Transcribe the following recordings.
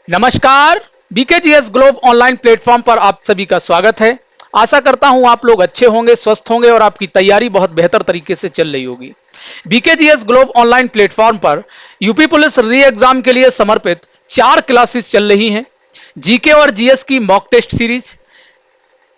नमस्कार। बीकेजीएस globe online platform पर आप सभी का स्वागत है। आशा करता हूं आप लोग अच्छे होंगे, स्वस्थ होंगे और आपकी तैयारी बहुत बेहतर तरीके से चल रही होगी। बीकेजीएस ग्लोब ऑनलाइन प्लेटफॉर्म पर यूपी पुलिस री एग्जाम के लिए समर्पित 4 क्लासेस चल रही हैं। जीके और जीएस की mock test series,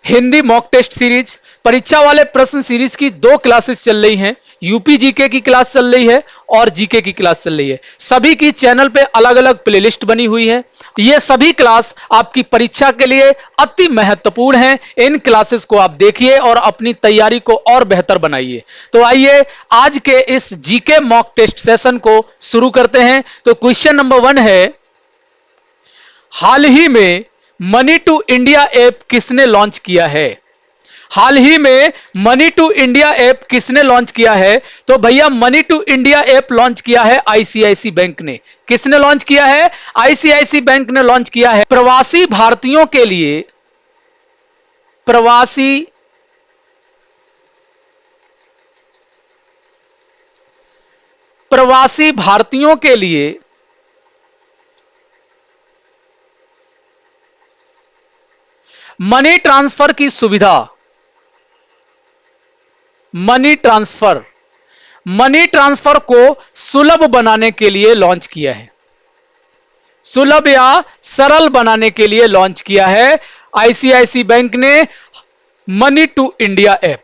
Hindi mock test series, परीक्षा वाले प्रश्न सीरीज की 2 क्लासेस चल रही हैं। यूपी जीके की क्लास चल रही है और जीके की क्लास चल रही है। सभी की चैनल पे अलग अलग प्लेलिस्ट बनी हुई है। ये सभी क्लास आपकी परीक्षा के लिए अति महत्वपूर्ण है। इन क्लासेस को आप देखिए और अपनी तैयारी को और बेहतर बनाइए। तो आइए आज के इस जीके मॉक टेस्ट सेशन को शुरू करते हैं। तो क्वेश्चन नंबर 1 है, हाल ही में मनी टू इंडिया ऐप किसने लॉन्च किया है? हाल ही में मनी टू इंडिया ऐप किसने लॉन्च किया है? तो भैया money to India app launch किया है आईसीआईसी बैंक ने। किसने लॉन्च किया है? आईसीआईसी बैंक ने लॉन्च किया है। प्रवासी भारतीयों के लिए, प्रवासी भारतीयों के लिए मनी ट्रांसफर की सुविधा, मनी ट्रांसफर को सुलभ बनाने के लिए लॉन्च किया है। सुलभ या सरल बनाने के लिए लॉन्च किया है आईसीआईसी बैंक ने मनी टू इंडिया ऐप।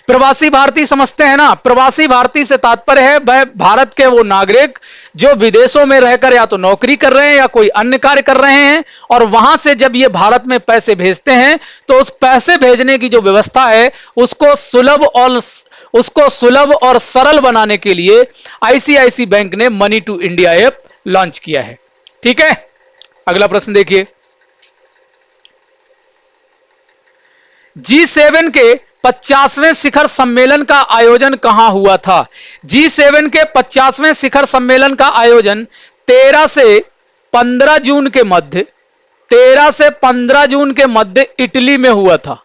प्रवासी भारतीय समझते हैं ना? प्रवासी भारतीय से तात्पर्य है वह भारत के वो नागरिक जो विदेशों में रहकर या तो नौकरी कर रहे हैं या कोई अन्य कार्य कर रहे हैं, और वहां से जब ये भारत में पैसे भेजते हैं तो उस पैसे भेजने की जो व्यवस्था है उसको सुलभ और सरल बनाने के लिए आईसीआईसी बैंक ने money to India app launch किया है। ठीक है, अगला प्रश्न देखिए। G7 के 50वें शिखर सम्मेलन का आयोजन कहां हुआ था? G7 के 50वें शिखर सम्मेलन का आयोजन 13 से 15 जून के मध्य 13 से 15 जून के मध्य इटली में हुआ था।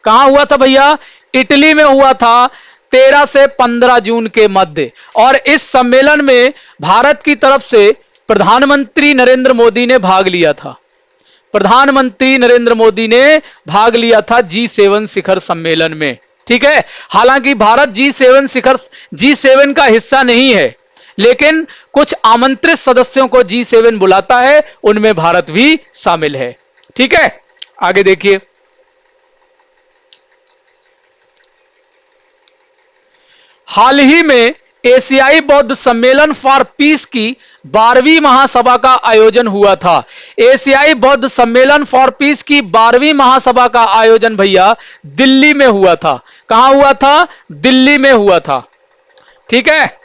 कहां हुआ था भैया? इटली में हुआ था 13 से 15 जून के मध्य। और इस सम्मेलन में भारत की तरफ से प्रधानमंत्री नरेंद्र मोदी ने भाग लिया था। प्रधानमंत्री नरेंद्र मोदी ने भाग लिया था G7 शिखर सम्मेलन में। ठीक है, हालांकि भारत G7 का हिस्सा नहीं है, लेकिन कुछ आमंत्रित सदस्यों को G7 बुलाता है, उनमें भारत भी शामिल है। ठीक है, आगे देखिए। हाल ही में एशियाई बौद्ध सम्मेलन फॉर पीस की 12वीं महासभा का आयोजन हुआ था। एशियाई बौद्ध सम्मेलन फॉर पीस की 12वीं महासभा का आयोजन भैया दिल्ली में हुआ था। कहां हुआ था? दिल्ली में हुआ था। ठीक है,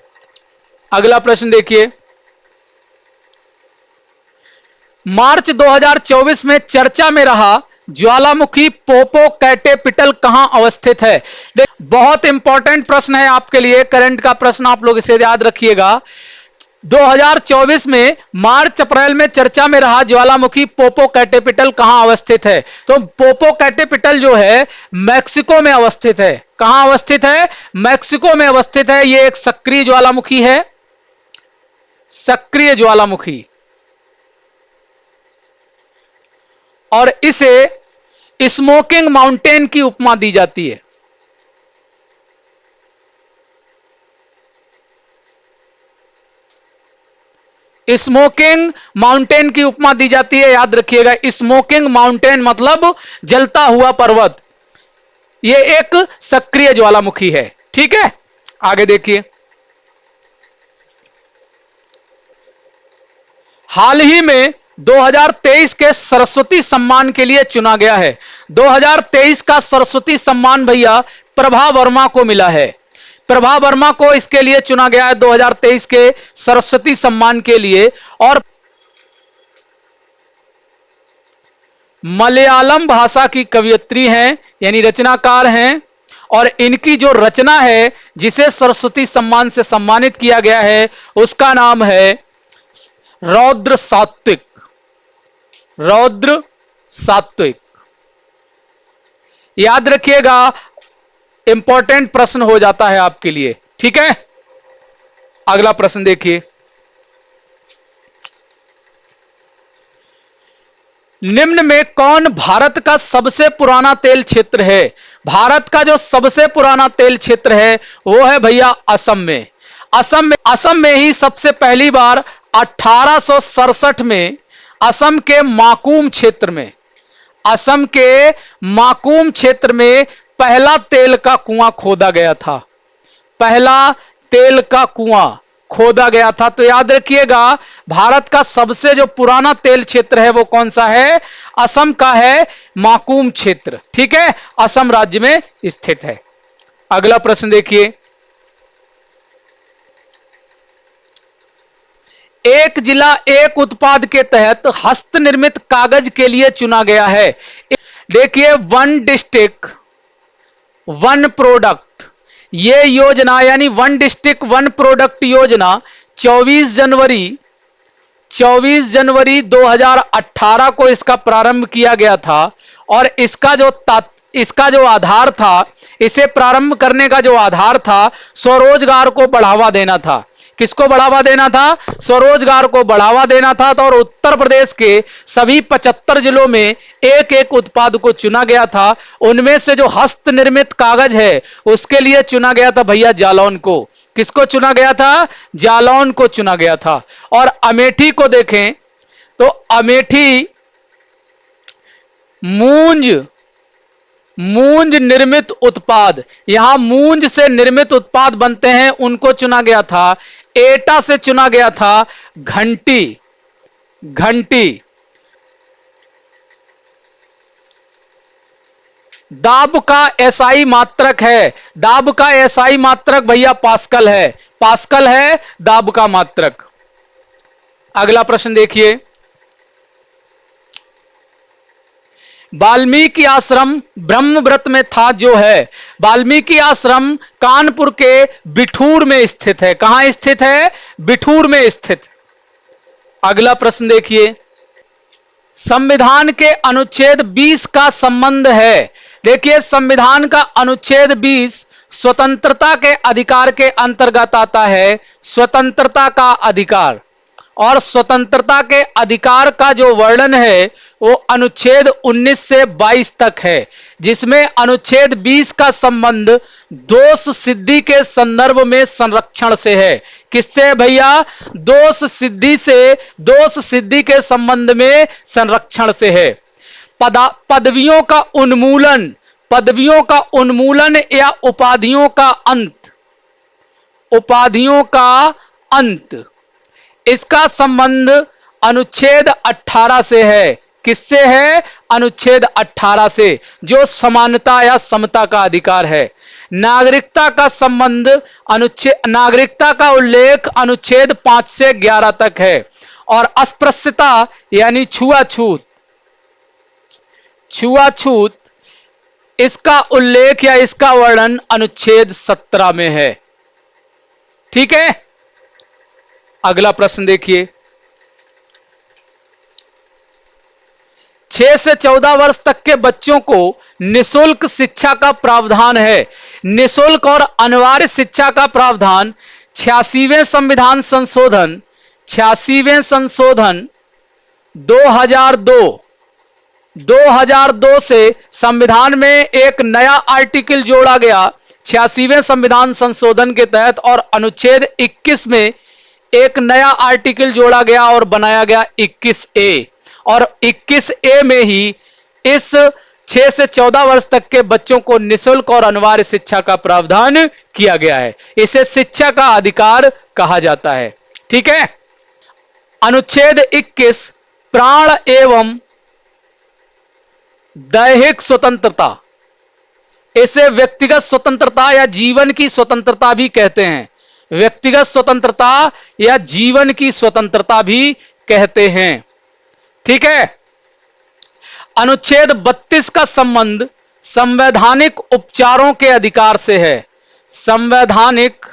अगला प्रश्न देखिए। मार्च 2024 में चर्चा में रहा ज्वालामुखी पोपोकैटेपिटल कहां अवस्थित है? बहुत इंपॉर्टेंट प्रश्न है आपके लिए, करंट का प्रश्न, आप लोग इसे याद रखिएगा। 2024 में मार्च अप्रैल में चर्चा में रहा ज्वालामुखी पोपोकैटेपिटल कहां अवस्थित है? तो पोपोकैटेपिटल जो है मैक्सिको में अवस्थित है। कहां अवस्थित है? मैक्सिको में अवस्थित है। यह एक सक्रिय ज्वालामुखी है, सक्रिय ज्वालामुखी, और इसे स्मोकिंग माउंटेन की उपमा दी जाती है। स्मोकिंग माउंटेन की उपमा दी जाती है, याद रखिएगा। स्मोकिंग माउंटेन मतलब जलता हुआ पर्वत। यह एक सक्रिय ज्वालामुखी है। ठीक है, आगे देखिए। हाल ही में 2023 के सरस्वती सम्मान के लिए चुना गया है। 2023 का सरस्वती सम्मान भैया प्रभा वर्मा को मिला है। प्रभा वर्मा को इसके लिए चुना गया है 2023 के सरस्वती सम्मान के लिए। और मलयालम भाषा की कवयित्री हैं, यानी रचनाकार हैं, और इनकी जो रचना है जिसे सरस्वती सम्मान से सम्मानित किया गया है उसका नाम है रौद्र सात्विक। रौद्र सात्विक, याद रखिएगा, इंपॉर्टेंट प्रश्न हो जाता है आपके लिए। ठीक है, अगला प्रश्न देखिए। निम्न में कौन भारत का सबसे पुराना तेल क्षेत्र है? भारत का जो सबसे पुराना तेल क्षेत्र है वो है भैया असम में। असम में ही सबसे पहली बार 1867 में असम के माकूम क्षेत्र में, असम के माकूम क्षेत्र में पहला तेल का कुआं खोदा गया था। पहला तेल का कुआं खोदा गया था। तो याद रखिएगा, भारत का सबसे जो पुराना तेल क्षेत्र है वो कौन सा है? असम का है माकूम क्षेत्र। ठीक है, असम राज्य में स्थित है। अगला प्रश्न देखिए, एक जिला एक उत्पाद के तहत हस्त निर्मित कागज के लिए चुना गया है। देखिए, वन डिस्ट्रिक्ट वन प्रोडक्ट, ये योजना यानी वन डिस्ट्रिक्ट वन प्रोडक्ट योजना 24 जनवरी 2018 को इसका प्रारंभ किया गया था। और इसका जो आधार था, इसे प्रारंभ करने का जो आधार था, स्वरोजगार को बढ़ावा देना था। किसको बढ़ावा देना था? स्वरोजगार को बढ़ावा देना था। तो और उत्तर प्रदेश के सभी 75 जिलों में एक एक उत्पाद को चुना गया था। उनमें से जो हस्त निर्मित कागज है उसके लिए चुना गया था भैया जालौन को। किसको चुना गया था? जालौन को चुना गया था। और अमेठी को देखें तो अमेठी मूंज निर्मित उत्पाद, यहां मूंज से निर्मित उत्पाद बनते हैं, उनको चुना गया था। एटा से चुना गया था घंटी। दाब का एसआई मात्रक है, दाब का एसआई मात्रक भैया पास्कल है, पास्कल है दाब का मात्रक। अगला प्रश्न देखिए, वाल्मीकि आश्रम ब्रह्मव्रत में था जो है, वाल्मीकि आश्रम कानपुर के बिठूर में स्थित है। कहां स्थित है? बिठूर में स्थित। अगला प्रश्न देखिए, संविधान के अनुच्छेद 20 का संबंध है। देखिए, संविधान का अनुच्छेद 20 स्वतंत्रता के अधिकार के अंतर्गत आता है। स्वतंत्रता का अधिकार, और स्वतंत्रता के अधिकार का जो वर्णन है वो अनुच्छेद 19 से 22 तक है, जिसमें अनुच्छेद 20 का संबंध दोष सिद्धि के संदर्भ में संरक्षण से है। किससे भैया? दोष सिद्धि के संबंध में संरक्षण से है। पदवियों का उन्मूलन या उपाधियों का अंत, इसका संबंध अनुच्छेद 18 से है। किससे है? अनुच्छेद 18 से, जो समानता या समता का अधिकार है। नागरिकता का उल्लेख अनुच्छेद 5 से 11 तक है। और अस्पृश्यता यानी छुआछूत, इसका उल्लेख या इसका वर्णन अनुच्छेद 17 में है। ठीक है, अगला प्रश्न देखिए, 6 से 14 वर्ष तक के बच्चों को निःशुल्क शिक्षा का प्रावधान है। निःशुल्क और अनिवार्य शिक्षा का प्रावधान 86वें संशोधन 2002 से संविधान में एक नया आर्टिकल जोड़ा गया 86वें संविधान संशोधन के तहत, और अनुच्छेद 21 में एक नया आर्टिकल जोड़ा गया और बनाया गया 21A। और 21A में ही इस 6 से 14 वर्ष तक के बच्चों को निःशुल्क और अनिवार्य शिक्षा का प्रावधान किया गया है। इसे शिक्षा का अधिकार कहा जाता है। ठीक है, अनुच्छेद 21 प्राण एवं दैहिक स्वतंत्रता, इसे व्यक्तिगत स्वतंत्रता या जीवन की स्वतंत्रता भी कहते हैं। व्यक्तिगत स्वतंत्रता या जीवन की स्वतंत्रता भी कहते हैं। ठीक है, अनुच्छेद 32 का संबंध संवैधानिक उपचारों के अधिकार से है। संवैधानिक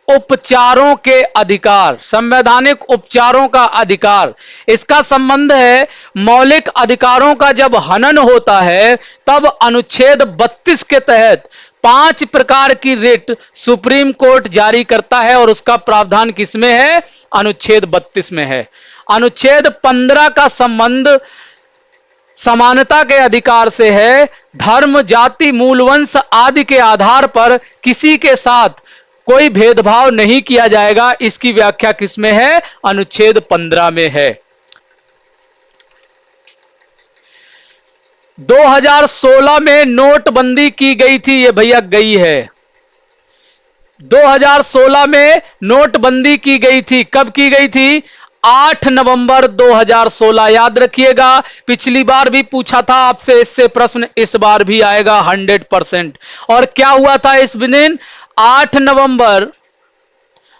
उपचारों के अधिकार, संवैधानिक उपचारों का अधिकार, इसका संबंध है मौलिक अधिकारों का जब हनन होता है तब अनुच्छेद 32 के तहत 5 प्रकार की रिट सुप्रीम कोर्ट जारी करता है और उसका प्रावधान किसमें है? अनुच्छेद 32 में है। अनुच्छेद 15 का संबंध समानता के अधिकार से है। धर्म, जाति, मूल वंश आदि के आधार पर किसी के साथ कोई भेदभाव नहीं किया जाएगा, इसकी व्याख्या किसमें है? अनुच्छेद 15 में है। 2016 में नोटबंदी की गई थी, ये भैया गई है। 2016 में नोटबंदी की गई थी। कब की गई थी? 8 नवंबर 2016। याद रखिएगा, पिछली बार भी पूछा था आपसे इससे प्रश्न, इस बार भी आएगा 100%। और क्या हुआ था इस दिन? 8 नवंबर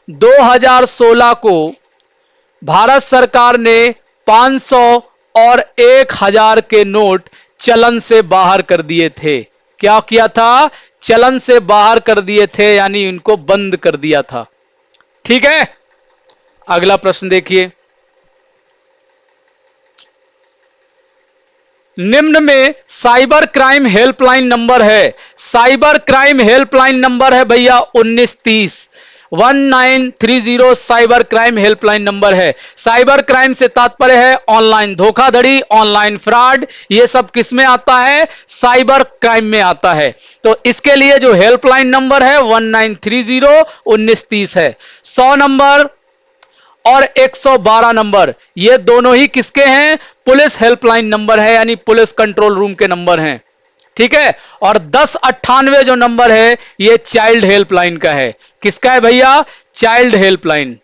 2016 को भारत सरकार ने 500 और 1000 के नोट चलन से बाहर कर दिए थे। क्या किया था? चलन से बाहर कर दिए थे, यानी इनको बंद कर दिया था। ठीक है, अगला प्रश्न देखिए। निम्न में साइबर क्राइम हेल्पलाइन नंबर है। साइबर क्राइम हेल्पलाइन नंबर है भैया 1930। 1930 साइबर क्राइम हेल्पलाइन नंबर है। साइबर क्राइम से तात्पर्य है ऑनलाइन धोखाधड़ी, ऑनलाइन फ्रॉड, ये सब किस में आता है? साइबर क्राइम में आता है। तो इसके लिए जो हेल्पलाइन नंबर है 1930 1930 है। 100 नंबर और 112 नंबर, ये दोनों ही किसके हैं? पुलिस हेल्पलाइन नंबर है, यानी पुलिस कंट्रोल रूम के नंबर हैं। ठीक है, और 1098 जो नंबर है ये चाइल्ड हेल्पलाइन का है। किसका है भैया? Child helpline.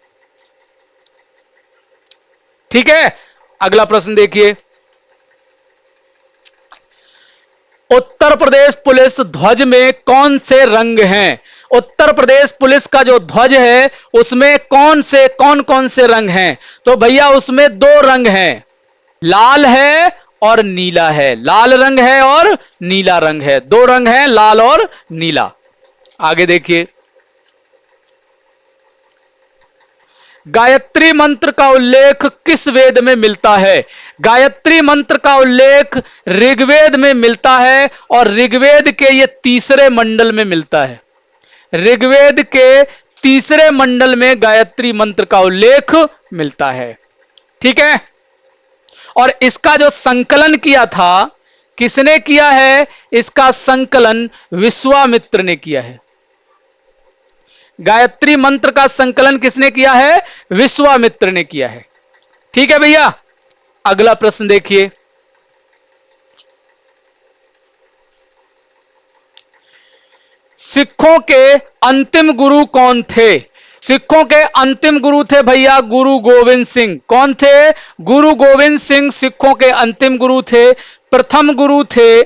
ठीक है, अगला प्रश्न देखिए। उत्तर प्रदेश पुलिस ध्वज में कौन से रंग हैं? उत्तर प्रदेश पुलिस का जो ध्वज है उसमें कौन कौन से रंग हैं? तो भैया उसमें 2 रंग हैं, लाल है और नीला है। लाल रंग है और नीला रंग है, 2 रंग हैं, लाल और नीला। आगे देखिए। गायत्री मंत्र का उल्लेख किस वेद में मिलता है? गायत्री मंत्र का उल्लेख ऋग्वेद में मिलता है और ऋग्वेद के ये 3रे मंडल में मिलता है। ऋग्वेद के 3रे मंडल में गायत्री मंत्र का उल्लेख मिलता है। ठीक है, और इसका जो संकलन किया था किसने किया है? इसका संकलन विश्वामित्र ने किया है। गायत्री मंत्र का संकलन किसने किया है? विश्वामित्र ने किया है। ठीक है भैया, अगला प्रश्न देखिए। सिखों के अंतिम गुरु कौन थे? सिखों के अंतिम गुरु थे भैया गुरु गोविंद सिंह। कौन थे? गुरु गोविंद सिंह सिखों के अंतिम गुरु थे। प्रथम गुरु थे,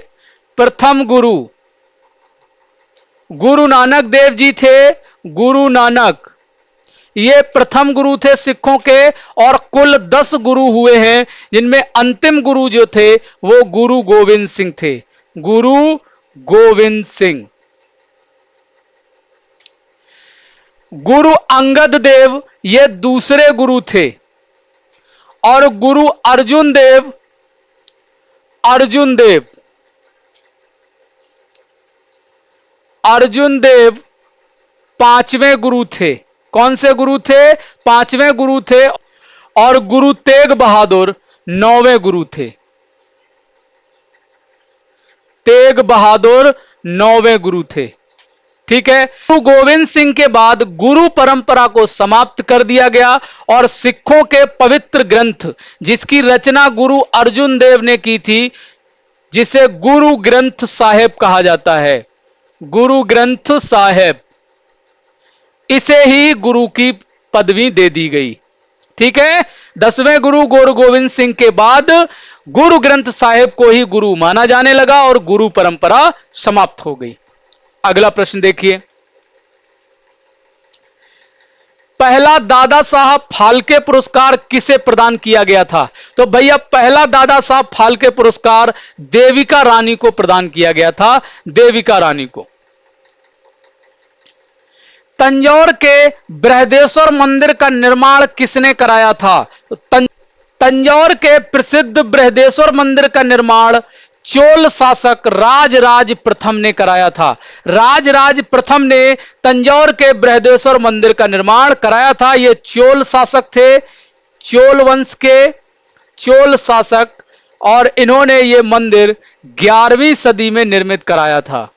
प्रथम गुरु गुरु नानक देव जी थे। गुरु नानक ये प्रथम गुरु थे सिखों के, और कुल 10 गुरु हुए हैं, जिनमें अंतिम गुरु जो थे वो गुरु गोविंद सिंह थे। गुरु गोविंद सिंह। गुरु अंगद देव ये दूसरे गुरु थे, और गुरु अर्जुन देव, अर्जुन देव, अर्जुन देव 5वें गुरु थे। कौन से गुरु थे? 5वें गुरु थे। और गुरु तेग बहादुर 9वें गुरु थे। तेग बहादुर 9वें गुरु थे। ठीक है, गुरु गोविंद सिंह के बाद गुरु परंपरा को समाप्त कर दिया गया और सिखों के पवित्र ग्रंथ जिसकी रचना गुरु अर्जुन देव ने की थी, जिसे गुरु ग्रंथ साहिब कहा जाता है, गुरु ग्रंथ साहिब, इसे ही गुरु की पदवी दे दी गई। ठीक है, 10वें गुरु गुरु गोविंद सिंह के बाद गुरु ग्रंथ साहिब को ही गुरु माना जाने लगा और गुरु परंपरा समाप्त हो गई। अगला प्रश्न देखिए। पहला दादा साहब फाल्के पुरस्कार किसे प्रदान किया गया था? तो भैया पहला दादा साहब फाल्के पुरस्कार देविका रानी को प्रदान किया गया था, देविका रानी को। तंजौर के बृहदेश्वर मंदिर का निर्माण किसने कराया था? तंजौर के प्रसिद्ध बृहदेश्वर मंदिर का निर्माण चोल शासक राजराज प्रथम ने कराया था। राजराज प्रथम ने तंजौर के बृहदेश्वर मंदिर का निर्माण कराया था। ये चोल शासक थे, चोल वंश के चोल शासक, और इन्होंने ये मंदिर 11वीं सदी में निर्मित कराया था,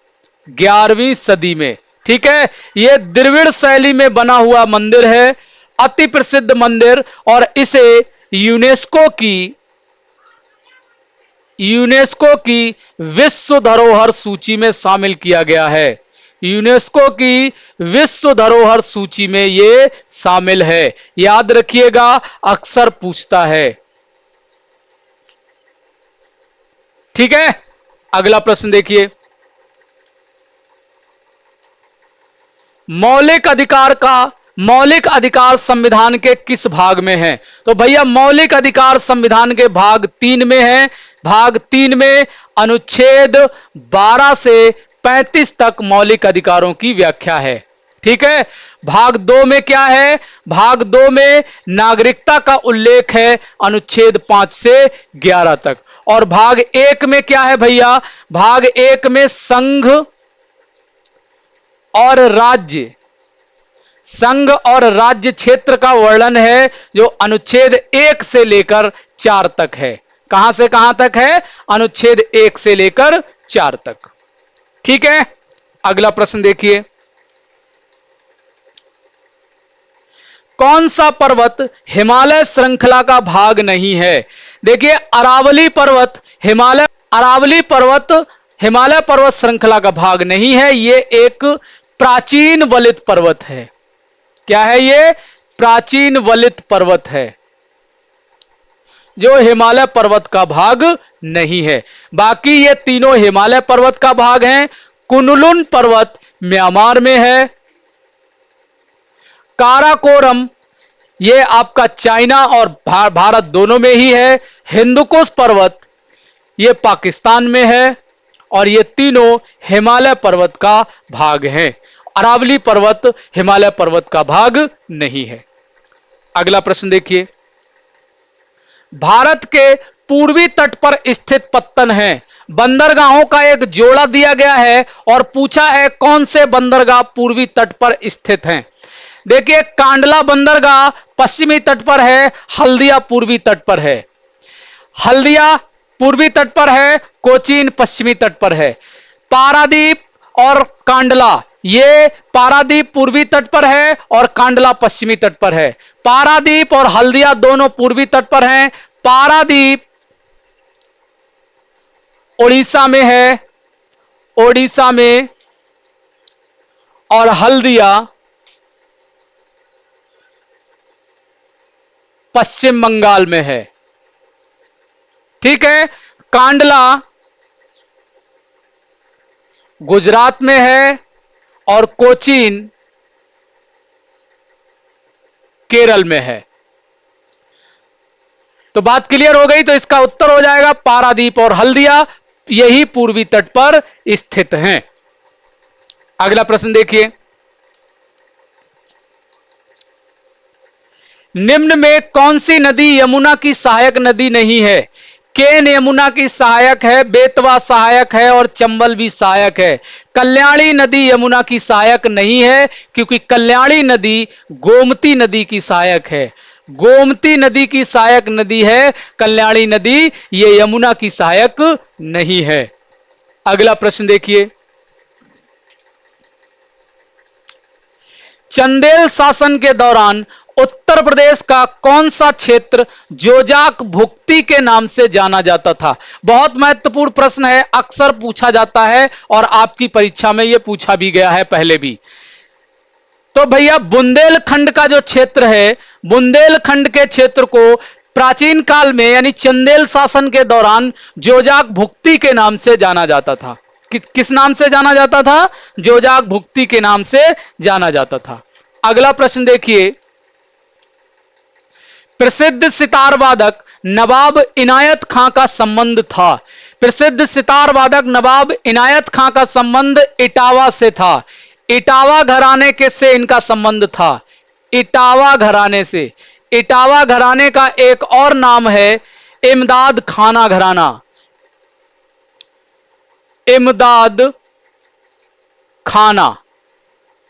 11वीं सदी में। ठीक है, यह द्रविड़ शैली में बना हुआ मंदिर है, अति प्रसिद्ध मंदिर, और इसे यूनेस्को की विश्व धरोहर सूची में शामिल किया गया है। यूनेस्को की विश्व धरोहर सूची में यह शामिल है, याद रखिएगा, अक्सर पूछता है। ठीक है, अगला प्रश्न देखिए, मौलिक अधिकार संविधान के किस भाग में है? तो भैया मौलिक अधिकार संविधान के भाग 3 में है। भाग 3 में अनुच्छेद 12 से 35 तक मौलिक अधिकारों की व्याख्या है। ठीक है, भाग 2 में क्या है? भाग 2 में नागरिकता का उल्लेख है, अनुच्छेद 5 से 11 तक। और भाग 1 में क्या है भैया? भाग 1 में संघ और राज्य क्षेत्र का वर्णन है, जो अनुच्छेद 1 से लेकर 4 तक है। कहां से कहां तक है? अनुच्छेद 1 से लेकर 4 तक। ठीक है, अगला प्रश्न देखिए, कौन सा पर्वत हिमालय श्रृंखला का भाग नहीं है? देखिए, अरावली पर्वत हिमालय पर्वत श्रृंखला का भाग नहीं है। यह एक प्राचीन वलित पर्वत है। क्या है ये? प्राचीन वलित पर्वत है, जो हिमालय पर्वत का भाग नहीं है। बाकी ये तीनों हिमालय पर्वत का भाग हैं। कुनलुन पर्वत म्यांमार में है। काराकोरम ये आपका चाइना और भारत दोनों में ही है। हिंदुकुश पर्वत ये पाकिस्तान में है, और ये तीनों हिमालय पर्वत का भाग हैं। अरावली पर्वत हिमालय पर्वत का भाग नहीं है। अगला प्रश्न देखिए, भारत के पूर्वी तट पर स्थित पत्तन है। बंदरगाहों का एक जोड़ा दिया गया है और पूछा है कौन से बंदरगाह पूर्वी तट पर स्थित हैं। देखिए, कांडला बंदरगाह पश्चिमी तट पर है, हल्दिया पूर्वी तट पर है। हल्दिया पूर्वी तट पर है, कोचीन पश्चिमी तट पर है। पारादीप और कांडला, ये पारादीप पूर्वी तट पर है और कांडला पश्चिमी तट पर है। पारादीप और हल्दिया दोनों पूर्वी तट पर हैं। पारादीप ओडिशा में है, ओडिशा में, और हल्दिया पश्चिम बंगाल में है। ठीक है, कांडला गुजरात में है और कोचीन केरल में है। तो बात क्लियर हो गई। तो इसका उत्तर हो जाएगा पारादीप और हल्दिया, यही पूर्वी तट पर स्थित हैं। अगला प्रश्न देखिए, निम्न में कौन सी नदी यमुना की सहायक नदी नहीं है? केन यमुना की सहायक है, बेतवा सहायक है, और चंबल भी सहायक है। कल्याणी नदी यमुना की सहायक नहीं है, क्योंकि कल्याणी नदी गोमती नदी की सहायक है। गोमती नदी की सहायक नदी है कल्याणी नदी, ये यमुना की सहायक नहीं है। अगला प्रश्न देखिए, चंदेल शासन के दौरान उत्तर प्रदेश का कौन सा क्षेत्र जोजाक भुक्ति के नाम से जाना जाता था? बहुत महत्वपूर्ण प्रश्न है, अक्सर पूछा जाता है और आपकी परीक्षा में यह पूछा भी गया है पहले भी। तो भैया बुंदेलखंड का जो क्षेत्र है, बुंदेलखंड के क्षेत्र को प्राचीन काल में यानी चंदेल शासन के दौरान जोजाक भुक्ति के नाम से जाना जाता था। किस नाम से जाना जाता था? जोजाक भुक्ति के नाम से जाना जाता था। अगला प्रश्न देखिए, प्रसिद्ध सितार वादक नवाब इनायत खां का संबंध था। प्रसिद्ध सितार वादक नवाब इनायत खां का संबंध इटावा से था। इटावा घराने के से इनका संबंध था, इटावा घराने से। इटावा घराने का एक और नाम है इमदाद खाना घराना। इमदाद खाना।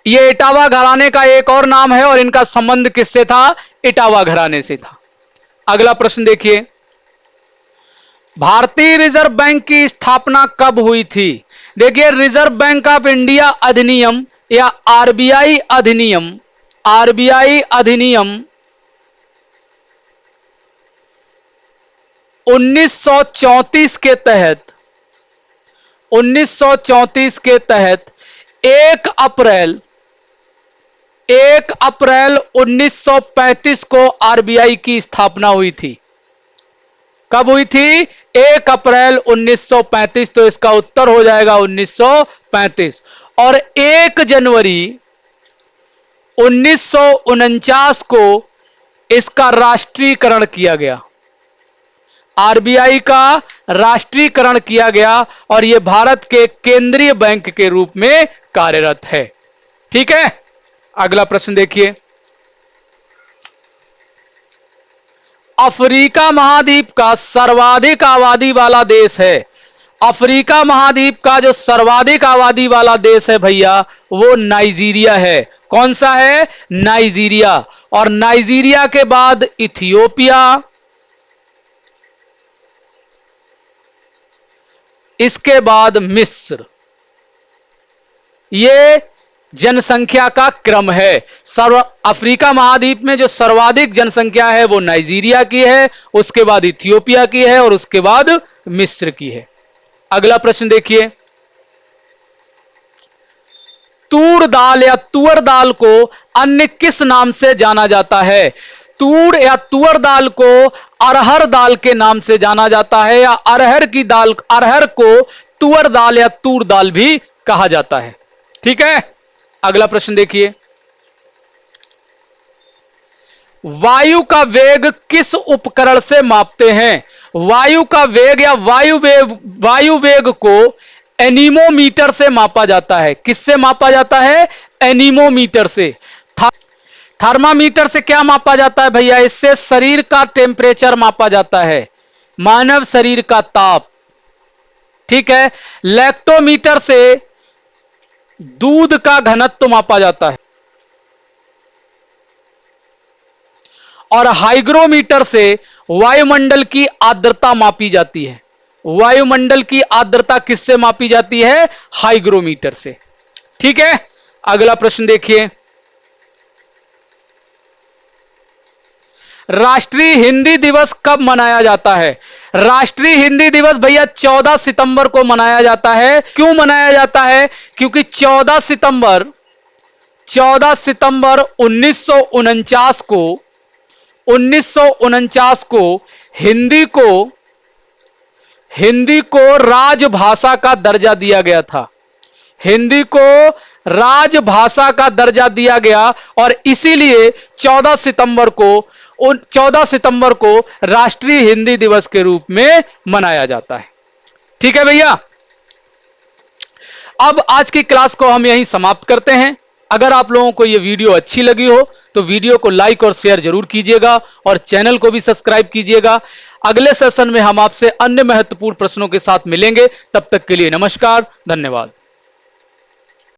ये इटावा घराने का एक और नाम है और इनका संबंध किससे था? इटावा घराने से था। अगला प्रश्न देखिए, भारतीय रिजर्व बैंक की स्थापना कब हुई थी? देखिए, रिजर्व बैंक ऑफ इंडिया अधिनियम या आरबीआई अधिनियम, आरबीआई अधिनियम 1934 के तहत, 1934 के तहत 1 अप्रैल 1935 को आरबीआई की स्थापना हुई थी। कब हुई थी? 1 अप्रैल 1935। तो इसका उत्तर हो जाएगा 1935। और 1 जनवरी 1949 को इसका राष्ट्रीयकरण किया गया। आरबीआई का राष्ट्रीयकरण किया गया और यह भारत के केंद्रीय बैंक के रूप में कार्यरत है। ठीक है, अगला प्रश्न देखिए, अफ्रीका महाद्वीप का सर्वाधिक आबादी वाला देश है। अफ्रीका महाद्वीप का जो सर्वाधिक आबादी वाला देश है भैया, वो नाइजीरिया है। कौन सा है? नाइजीरिया। और नाइजीरिया के बाद इथियोपिया, इसके बाद मिस्र। ये जनसंख्या का क्रम है। अफ्रीका महाद्वीप में जो सर्वाधिक जनसंख्या है वो नाइजीरिया की है, उसके बाद इथियोपिया की है और उसके बाद मिस्र की है। अगला प्रश्न देखिए, तूर दाल या तुअर दाल को अन्य किस नाम से जाना जाता है? तूर या तुअर दाल को अरहर दाल के नाम से जाना जाता है या अरहर की दाल, अरहर को तुअर दाल या तूर दाल भी कहा जाता है। ठीक है, अगला प्रश्न देखिए, वायु का वेग किस उपकरण से मापते हैं? वायु का वेग या वायु वेग को एनीमोमीटर से मापा जाता है। किससे मापा जाता है? एनीमोमीटर से। थर्मामीटर से क्या मापा जाता है भैया? इससे शरीर का टेम्परेचर मापा जाता है, मानव शरीर का ताप। ठीक है, लैक्टोमीटर से दूध का घनत्व मापा जाता है और हाइग्रोमीटर से वायुमंडल की आर्द्रता मापी जाती है। वायुमंडल की आर्द्रता किससे मापी जाती है? हाइग्रोमीटर से। ठीक है, अगला प्रश्न देखिए, राष्ट्रीय हिंदी दिवस कब मनाया जाता है? राष्ट्रीय हिंदी दिवस भैया 14 सितंबर को मनाया जाता है। क्यों मनाया जाता है? क्योंकि 14 सितंबर 1949 को हिंदी को राजभाषा का दर्जा दिया गया था। हिंदी को राजभाषा का दर्जा दिया गया और इसीलिए 14 सितंबर को राष्ट्रीय हिंदी दिवस के रूप में मनाया जाता है। ठीक है भैया, अब आज की क्लास को हम यहीं समाप्त करते हैं। अगर आप लोगों को यह वीडियो अच्छी लगी हो तो वीडियो को लाइक और शेयर जरूर कीजिएगा और चैनल को भी सब्सक्राइब कीजिएगा। अगले सेशन में हम आपसे अन्य महत्वपूर्ण प्रश्नों के साथ मिलेंगे। तब तक के लिए नमस्कार, धन्यवाद।